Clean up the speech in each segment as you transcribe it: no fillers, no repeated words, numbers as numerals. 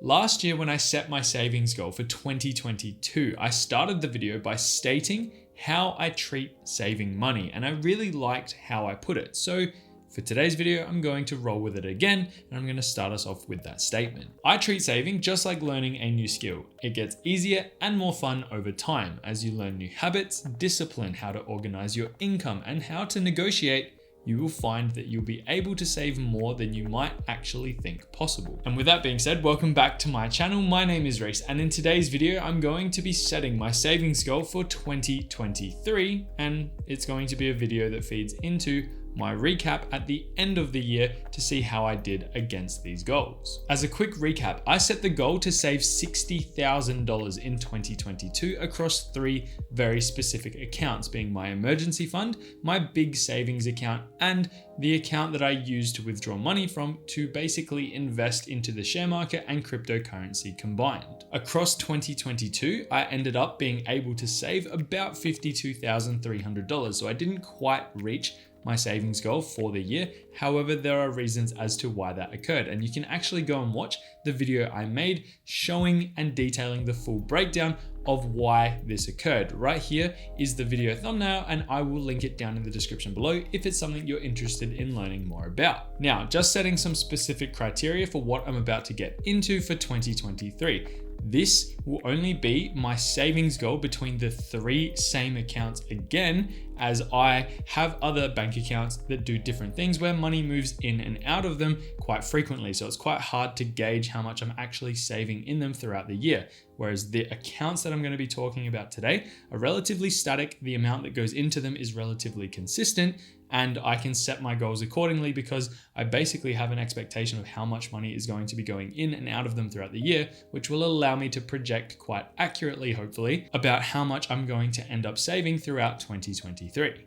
Last year when I set my savings goal for 2022, I started the video by stating how I treat saving money, and I really liked how I put it. So for today's video, I'm going to roll with it again, and I'm going to start us off with that statement. I treat saving just like learning a new skill. It gets easier and more fun over time as you learn new habits, discipline, how to organize your income, and how to negotiate. You will find that you'll be able to save more than you might actually think possible. And with that being said, welcome back to my channel. My name is Reese, and in today's video, I'm going to be setting my savings goal for 2023, and it's going to be a video that feeds into my recap at the end of the year to see how I did against these goals. As a quick recap, I set the goal to save $60,000 in 2022 across three very specific accounts, being my emergency fund, my big savings account, and the account that I use to withdraw money from to basically invest into the share market and cryptocurrency combined. Across 2022, I ended up being able to save about $52,300, so I didn't quite reach my savings goal for the year. However, there are reasons as to why that occurred, and you can actually go and watch the video I made showing and detailing the full breakdown of why this occurred. Right here is the video thumbnail, and I will link it down in the description below if it's something you're interested in learning more about. Now, just setting some specific criteria for what I'm about to get into for 2023. This will only be my savings goal between the three same accounts again, as I have other bank accounts that do different things where money moves in and out of them quite frequently. So it's quite hard to gauge how much I'm actually saving in them throughout the year. Whereas the accounts that I'm going to be talking about today are relatively static. The amount that goes into them is relatively consistent, and I can set my goals accordingly because I basically have an expectation of how much money is going to be going in and out of them throughout the year, which will allow me to project quite accurately, hopefully, about how much I'm going to end up saving throughout 2023.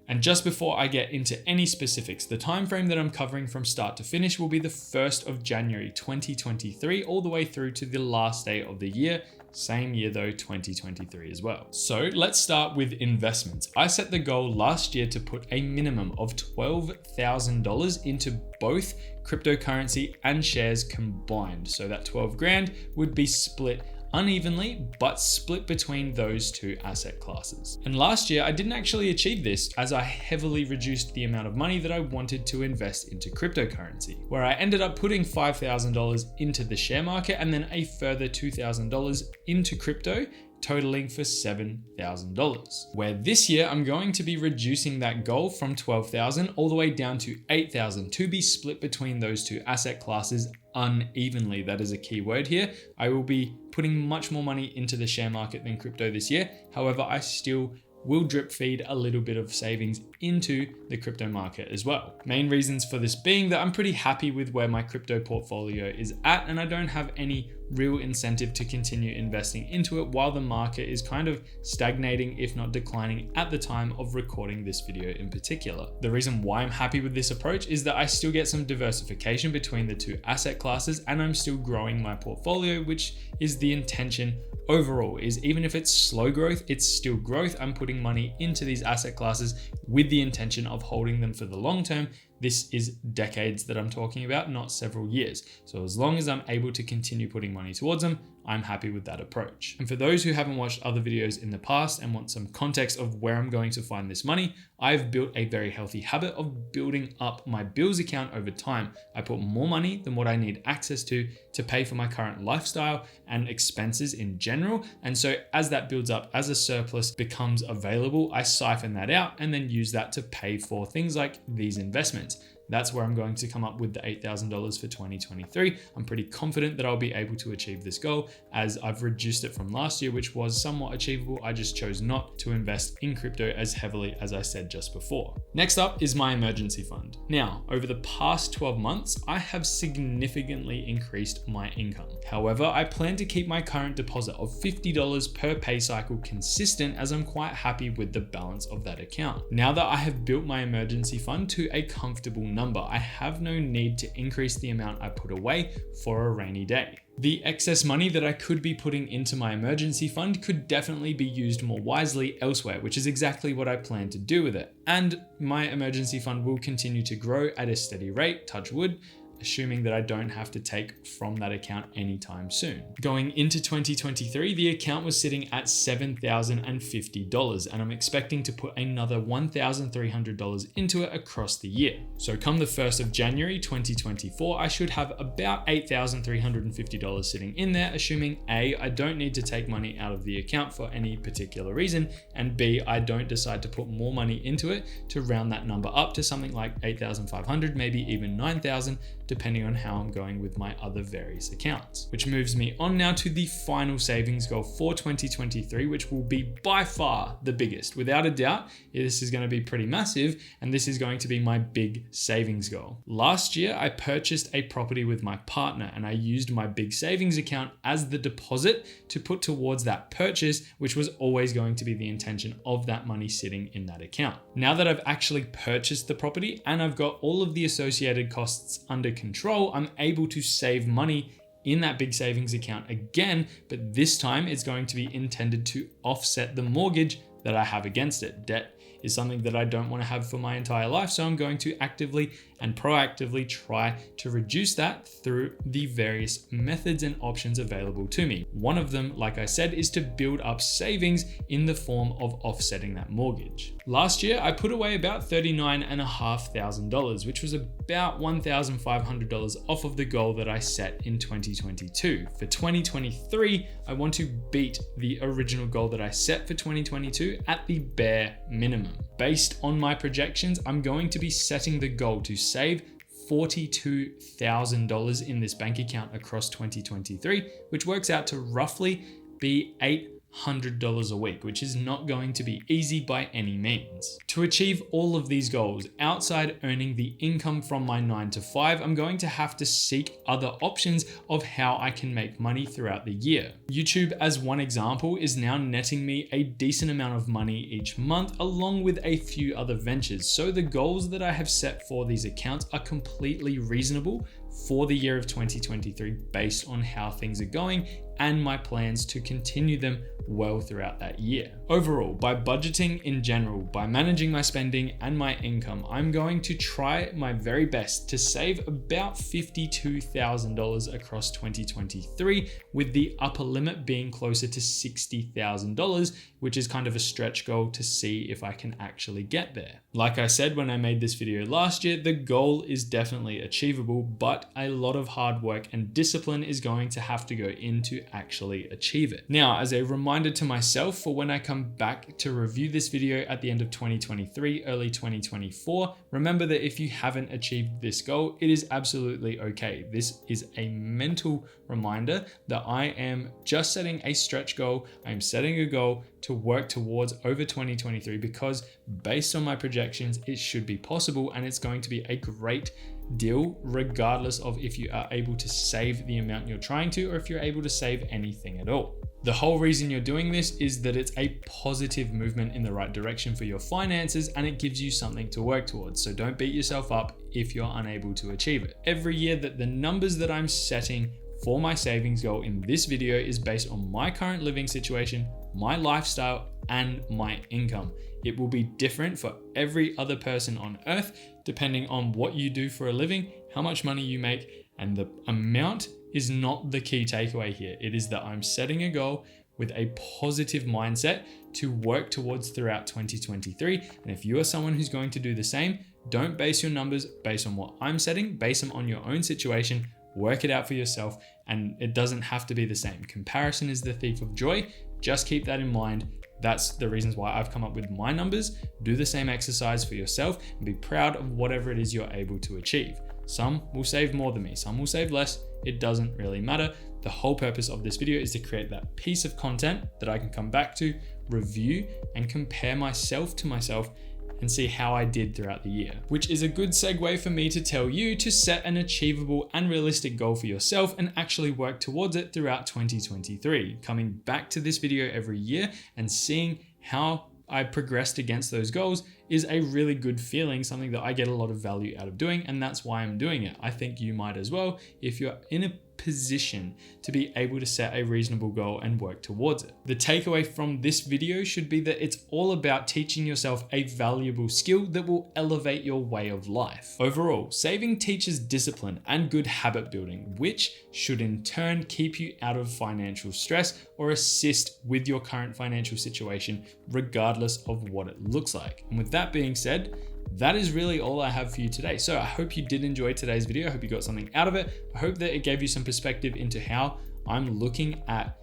And just before I get into any specifics, the time frame that I'm covering from start to finish will be the 1st of January 2023 all the way through to the last day of the year. Same year though, 2023 as well. So let's start with investments. I set the goal last year to put a minimum of $12,000 into both cryptocurrency and shares combined. So that 12 grand would be split unevenly, but split between those two asset classes. And last year, I didn't actually achieve this as I heavily reduced the amount of money that I wanted to invest into cryptocurrency, where I ended up putting $5,000 into the share market and then a further $2,000 into crypto, totaling for $7,000. Where this year I'm going to be reducing that goal from 12,000 all the way down to 8,000 to be split between those two asset classes unevenly. That is a key word here. I will be putting much more money into the share market than crypto this year. However, I still will drip feed a little bit of savings into the crypto market as well. Main reasons for this being that I'm pretty happy with where my crypto portfolio is at, and I don't have any real incentive to continue investing into it while the market is kind of stagnating, if not declining, at the time of recording this video in particular. The reason why I'm happy with this approach is that I still get some diversification between the two asset classes, and I'm still growing my portfolio, which is the intention overall. Is even if it's slow growth, it's still growth. I'm putting money into these asset classes with the intention of holding them for the long term. This is decades that I'm talking about, not several years. So as long as I'm able to continue putting money towards them, I'm happy with that approach. And for those who haven't watched other videos in the past and want some context of where I'm going to find this money, I've built a very healthy habit of building up my bills account over time. I put more money than what I need access to pay for my current lifestyle and expenses in general. And so as that builds up, as a surplus becomes available, I siphon that out and then use that to pay for things like these investments. That's where I'm going to come up with the $8,000 for 2023. I'm pretty confident that I'll be able to achieve this goal as I've reduced it from last year, which was somewhat achievable. I just chose not to invest in crypto as heavily as I said just before. Next up is my emergency fund. Now, over the past 12 months, I have significantly increased my income. However, I plan to keep my current deposit of $50 per pay cycle consistent as I'm quite happy with the balance of that account. Now that I have built my emergency fund to a comfortable number, I have no need to increase the amount I put away for a rainy day. The excess money that I could be putting into my emergency fund could definitely be used more wisely elsewhere, which is exactly what I plan to do with it. And my emergency fund will continue to grow at a steady rate, touch wood, assuming that I don't have to take from that account anytime soon. Going into 2023, the account was sitting at $7,050, and I'm expecting to put another $1,300 into it across the year. So come the 1st of January 2024, I should have about $8,350 sitting in there, assuming A, I don't need to take money out of the account for any particular reason, and B, I don't decide to put more money into it to round that number up to something like 8,500, maybe even 9,000, depending on how I'm going with my other various accounts. Which moves me on now to the final savings goal for 2023, which will be by far the biggest. Without a doubt, this is going to be pretty massive, and this is going to be my big savings goal. Last year, I purchased a property with my partner, and I used my big savings account as the deposit to put towards that purchase, which was always going to be the intention of that money sitting in that account. Now that I've actually purchased the property and I've got all of the associated costs under control, I'm able to save money in that big savings account again, but this time it's going to be intended to offset the mortgage that I have against it. Debt is something that I don't want to have for my entire life, so I'm going to actively and proactively try to reduce that through the various methods and options available to me. One of them, like I said, is to build up savings in the form of offsetting that mortgage. Last year, I put away about $39,500, which was about $1,500 off of the goal that I set in 2022. For 2023, I want to beat the original goal that I set for 2022 at the bare minimum. Based on my projections, I'm going to be setting the goal to save $42,000 in this bank account across 2023, which works out to roughly be $800 a week, which is not going to be easy by any means. To achieve all of these goals, outside earning the income from my 9 to 5, I'm going to have to seek other options of how I can make money throughout the year. YouTube, as one example, is now netting me a decent amount of money each month, along with a few other ventures. So the goals that I have set for these accounts are completely reasonable for the year of 2023 based on how things are going and my plans to continue them well throughout that year. Overall, by budgeting in general, by managing my spending and my income, I'm going to try my very best to save about $52,000 across 2023, with the upper limit being closer to $60,000, which is kind of a stretch goal to see if I can actually get there. Like I said when I made this video last year, the goal is definitely achievable, but a lot of hard work and discipline is going to have to go into actually achieve it. Now, as a reminder to myself for when I come back to review this video at the end of 2023, early 2024, remember that if you haven't achieved this goal, it is absolutely okay. This is a mental reminder that I am just setting a stretch goal. I'm setting a goal to work towards over 2023 because based on my projections, it should be possible, and it's going to be a great deal regardless of if you are able to save the amount you're trying to or if you're able to save anything at all. The whole reason you're doing this is that it's a positive movement in the right direction for your finances, and it gives you something to work towards. So don't beat yourself up if you're unable to achieve it. Every year that the numbers that I'm setting for my savings goal in this video is based on my current living situation, my lifestyle, and my income. It will be different for every other person on earth, depending on what you do for a living, how much money you make, and the amount is not the key takeaway here. It is that I'm setting a goal with a positive mindset to work towards throughout 2023. And if you are someone who's going to do the same, don't base your numbers based on what I'm setting, base them on your own situation, work it out for yourself, and it doesn't have to be the same. Comparison is the thief of joy. Just keep that in mind. That's the reasons why I've come up with my numbers. Do the same exercise for yourself and be proud of whatever it is you're able to achieve. Some will save more than me, some will save less. It doesn't really matter. The whole purpose of this video is to create that piece of content that I can come back to, review, and compare myself to myself and see how I did throughout the year, which is a good segue for me to tell you to set an achievable and realistic goal for yourself and actually work towards it throughout 2023. Coming back to this video every year and seeing how I progressed against those goals is a really good feeling, something that I get a lot of value out of doing, and that's why I'm doing it. I think you might as well. If you're in a position to be able to set a reasonable goal and work towards it. The takeaway from this video should be that it's all about teaching yourself a valuable skill that will elevate your way of life. Overall, saving teaches discipline and good habit building, which should in turn keep you out of financial stress or assist with your current financial situation, regardless of what it looks like. And with that being said, that is really all I have for you today. So I hope you did enjoy today's video. I hope you got something out of it. I hope that it gave you some perspective into how I'm looking at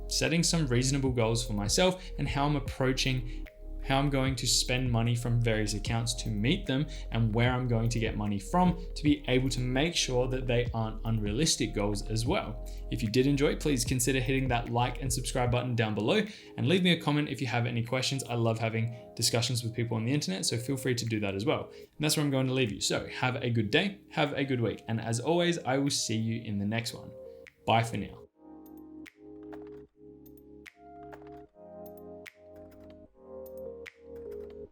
setting some reasonable goals for myself and how I'm approaching how I'm going to spend money from various accounts to meet them and where I'm going to get money from to be able to make sure that they aren't unrealistic goals as well. If you did enjoy, please consider hitting that like and subscribe button down below and leave me a comment if you have any questions. I love having discussions with people on the internet, so feel free to do that as well. And that's where I'm going to leave you. So have a good day, have a good week. And as always, I will see you in the next one. Bye for now.